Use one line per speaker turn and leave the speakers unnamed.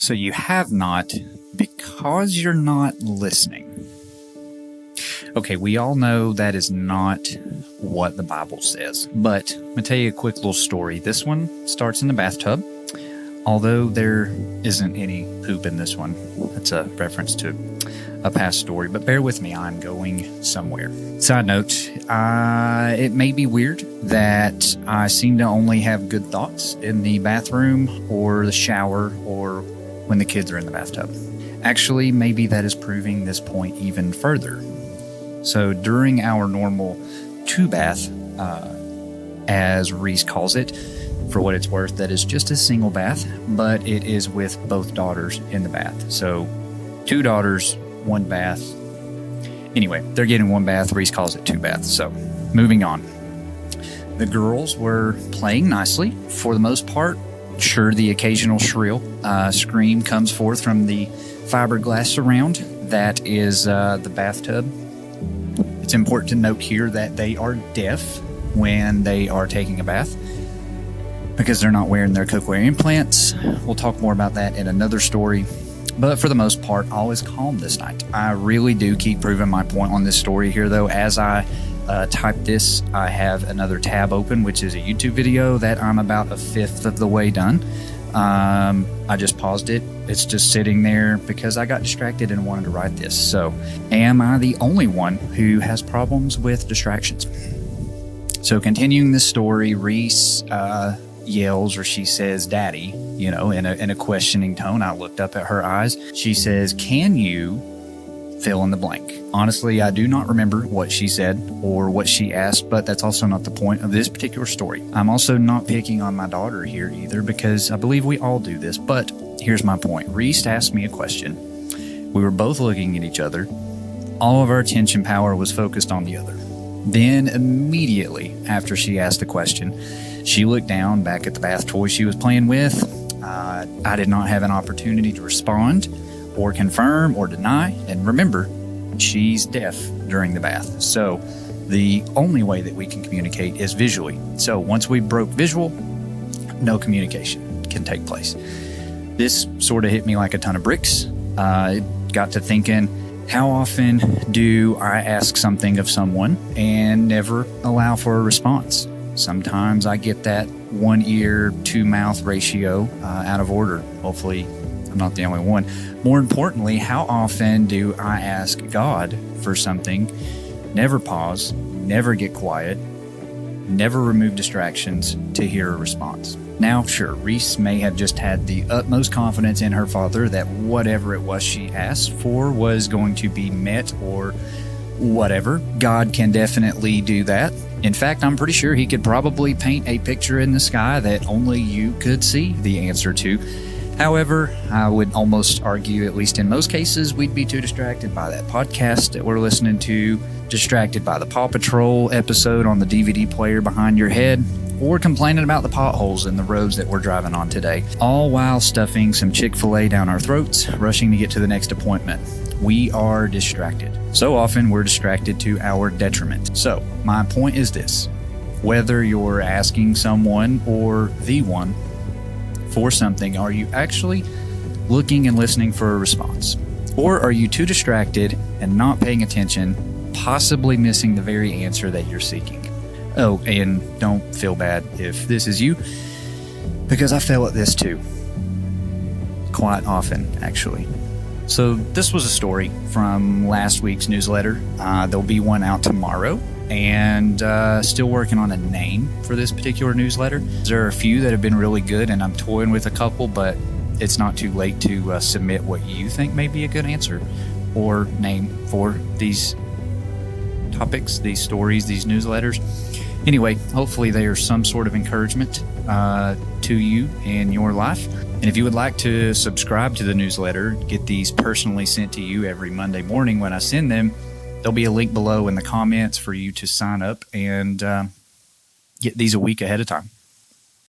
So you have not because you're not listening. Okay, we all know that is not what the Bible says, but I'm going to tell you a quick little story. This one starts in the bathtub, although there isn't any poop in this one. That's a reference to a past story, but bear with me, I'm going somewhere. Side note, it may be weird that I seem to only have good thoughts in the bathroom or the shower or when the kids are in the bathtub. Actually, maybe that is proving this point even further. So during our normal two bath, as Reese calls it, for what it's worth, that is just a single bath, but it is with both daughters in the bath. So 2 daughters, 1 bath. Anyway, they're getting 1 bath. Reese calls it 2 baths. So moving on. The girls were playing nicely for the most part. Sure, the occasional shrill scream comes forth from the fiberglass surround that is the bathtub. It's important to note here that they are deaf when they are taking a bath because they're not wearing their cochlea implants. We'll talk more about that in another story. But for the most part, all is calm this night. I really do keep proving my point on this story here, though. As I type this, I have another tab open, which is a YouTube video that I'm about a fifth of the way done. I just paused it. It's just sitting there because I got distracted and wanted to write this. So, am I the only one who has problems with distractions? So, continuing this story, Reese yells, or she says, "Daddy," in a questioning tone. I looked up at her eyes. She says, "Can you fill in the blank?" Honestly, I do not remember what she said or what she asked, but that's also not the point of this particular story. I'm also not picking on my daughter here either because I believe we all do this, but here's my point. Reese asked me a question. We were both looking at each other. All of our attention power was focused on the other. Then immediately after she asked the question, she looked down back at the bath toy she was playing with. I did not have an opportunity to respond or confirm or deny. And remember, she's deaf during the bath. So the only way that we can communicate is visually. So once we broke visual, no communication can take place. This sort of hit me like a ton of bricks. It got to thinking, how often do I ask something of someone and never allow for a response? Sometimes I get that 1 ear, 2 mouth ratio out of order. Hopefully I'm not the only one. More importantly, how often do I ask God for something, never pause, never get quiet, never remove distractions to hear a response? Now, sure, Reese may have just had the utmost confidence in her father that whatever it was she asked for was going to be met or whatever. God can definitely do that. In fact, I'm pretty sure he could probably paint a picture in the sky that only you could see the answer to. However, I would almost argue, at least in most cases, we'd be too distracted by that podcast that we're listening to, distracted by the Paw Patrol episode on the DVD player behind your head, or complaining about the potholes in the roads that we're driving on today, all while stuffing some Chick-fil-A down our throats, rushing to get to the next appointment. We are distracted. So often we're distracted to our detriment. So my point is this: whether you're asking someone or the one for something, are you actually looking and listening for a response? Or are you too distracted and not paying attention, possibly missing the very answer that you're seeking? Oh, and don't feel bad if this is you, because I fail at this too. Quite often, actually. So this was a story from last week's newsletter. There'll be one out tomorrow, and still working on a name for this particular newsletter. There are a few that have been really good, and I'm toying with a couple, but it's not too late to submit what you think may be a good answer or name for these topics, these stories, these newsletters. Anyway, hopefully they are some sort of encouragement to you in your life. And if you would like to subscribe to the newsletter, get these personally sent to you every Monday morning when I send them, there'll be a link below in the comments for you to sign up and get these a week ahead of time.